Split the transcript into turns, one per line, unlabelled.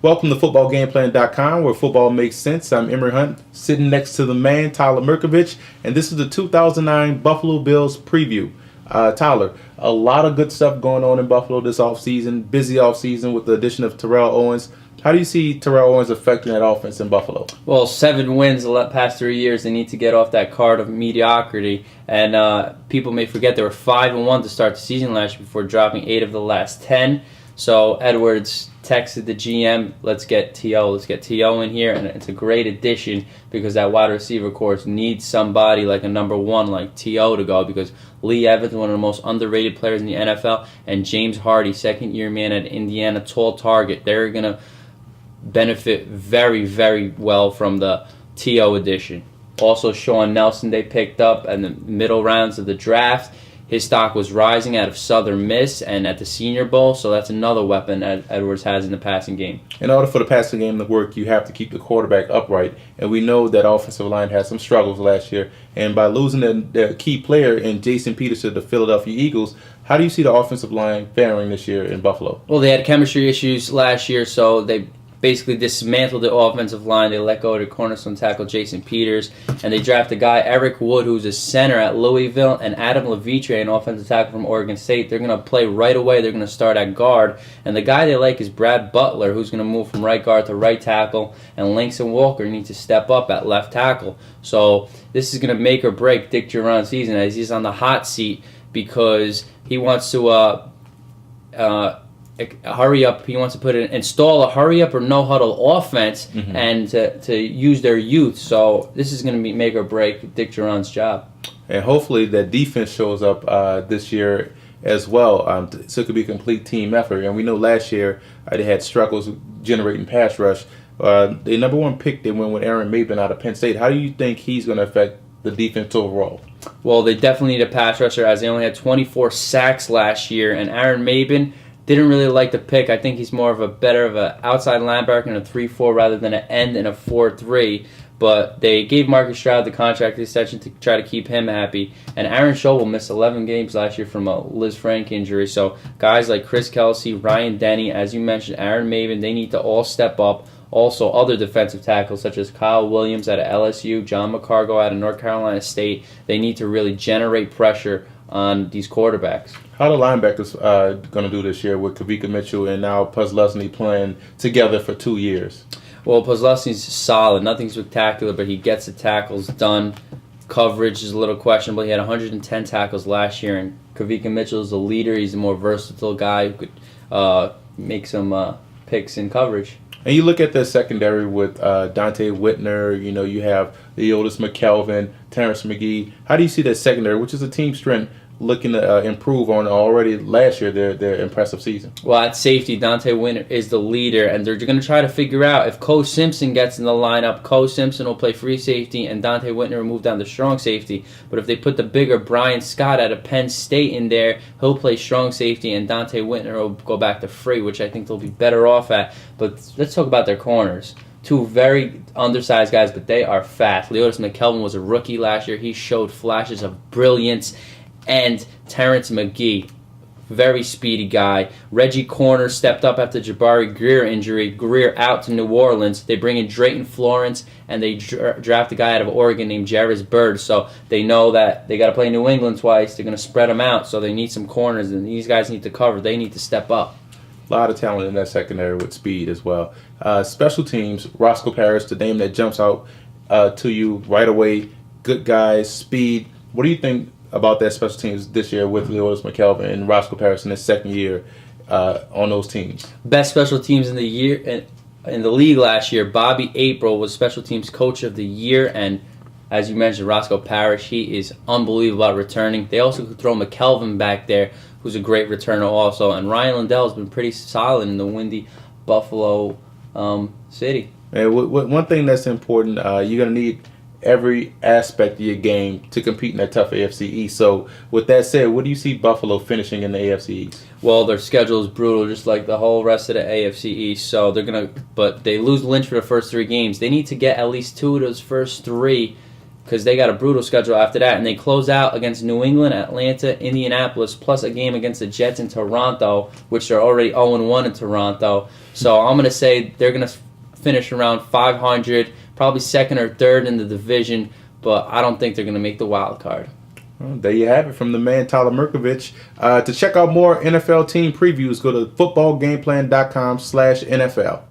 Welcome to footballgameplan.com, where football makes sense. I'm Emory Hunt, sitting next to the man, Tyler Mirkovich, and this is the 2009 Buffalo Bills preview. Tyler, a lot of good stuff going on in Buffalo this offseason, busy offseason with the addition of Terrell Owens. How do you see Terrell Owens affecting that offense in Buffalo?
Well, 7 wins the past 3 years. They need to get off that card of mediocrity. And people may forget they were 5-1 to start the season last year before dropping 8 of the last 10. So Edwards texted the GM, let's get T.O. in here, and it's a great addition because that wide receiver course needs somebody like a number 1 like T.O. to go, because Lee Evans, one of the most underrated players in the NFL, and James Hardy, second-year man at Indiana, tall target. They're going to benefit very, very well from the T.O. addition. Also, Sean Nelson they picked up in the middle rounds of the draft. His stock was rising out of Southern Miss and at the Senior Bowl, so that's another weapon Edwards has in the passing game.
In order for the passing game to work, you have to keep the quarterback upright, and we know that offensive line had some struggles last year. And by losing their key player in Jason Peters to the Philadelphia Eagles, how do you see the offensive line faring this year in Buffalo?
Well, they had chemistry issues last year, so they basically dismantled the offensive line. They let go of the cornerstone tackle Jason Peters, and they draft a guy, Eric Wood, who's a center at Louisville, and Adam Levitre, an offensive tackle from Oregon State. They're going to play right away. They're going to start at guard, and the guy they like is Brad Butler, who's going to move from right guard to right tackle, and Langston Walker needs to step up at left tackle. So this is going to make or break Dick Duran's season, as he's on the hot seat because he wants to hurry up. He wants to install a hurry up or no huddle offense, and to use their youth. So this is going to be make or break Dick Duran's job.
And hopefully that defense shows up this year as well. So it could be a complete team effort. And we know last year they had struggles generating pass rush. The number 1 pick, they went with Aaron Maben out of Penn State. How do you think he's going to affect the defense overall?
Well, they definitely need a pass rusher, as they only had 24 sacks last year, and Aaron Maben didn't really like the pick. I think he's more of an outside linebacker in a 3-4 rather than an end in a 4-3. But they gave Marcus Stroud the contract extension to try to keep him happy. And Aaron Schobel missed 11 games last year from a Liz Frank injury. So guys like Chris Kelsey, Ryan Denny, as you mentioned, Aaron Maben, they need to all step up. Also, other defensive tackles such as Kyle Williams out of LSU, John McCargo out of North Carolina State, they need to really generate pressure on these quarterbacks.
How the linebackers going to do this year with Kavika Mitchell and now Puslesny playing together for 2 years?
Well, Puslesny's solid. Nothing spectacular, but he gets the tackles done. Coverage is a little questionable. He had 110 tackles last year, and Kavika Mitchell is a leader. He's a more versatile guy who could make some picks in coverage.
And you look at the secondary with Dante Whitner, you have Leotis McKelvin, Terrence McGee. How do you see that secondary, which is a team strength, looking to improve on already last year their impressive season?
Well, at safety, Dante Whitner is the leader, and they're going to try to figure out if Coe Simpson gets in the lineup. Coe Simpson will play free safety, and Dante Whitner will move down to strong safety. But if they put the bigger Brian Scott out of Penn State in there, he'll play strong safety, and Dante Whitner will go back to free, which I think they'll be better off at. But let's talk about their corners. 2 very undersized guys, but they are fast. Leotis McKelvin was a rookie last year. He showed flashes of brilliance. And Terrence McGee, very speedy guy. Reggie Corner stepped up after Jabari Greer injury. Greer out to New Orleans. They bring in Drayton Florence, and they draft a guy out of Oregon named Jarvis Bird. So they know that they got to play New England twice. They're going to spread them out, so they need some corners, and these guys need to cover. They need to step up.
A lot of talent in that secondary with speed as well. Special teams, Roscoe Parrish, the name that jumps out to you right away. Good guys, speed. What do you think about that special teams this year with Leotis McKelvin and Roscoe Parrish in his second year on those teams?
Best special teams in the year in the league last year. Bobby April was special teams coach of the year, and as you mentioned, Roscoe Parrish, he is unbelievable at returning. They also could throw McKelvin back there, who's a great returner also, and Ryan Lindell has been pretty solid in the windy Buffalo city.
And one thing that's important, you're going to need every aspect of your game to compete in that tough AFC East. So with that said, what do you see Buffalo finishing in the AFC East?
Well, their schedule is brutal, just like the whole rest of the AFC East. So but they lose Lynch for the first 3 games. They need to get at least 2 of those first 3 because they got a brutal schedule after that, and they close out against New England, Atlanta, Indianapolis, plus a game against the Jets in Toronto, which are already 0-1 in Toronto. So I'm going to say they're going to finish around 500, probably second or third in the division, but I don't think they're going to make the wild card.
Well, there you have it from the man Tyler Merkovich. To check out more NFL team previews, go to footballgameplan.com/NFL.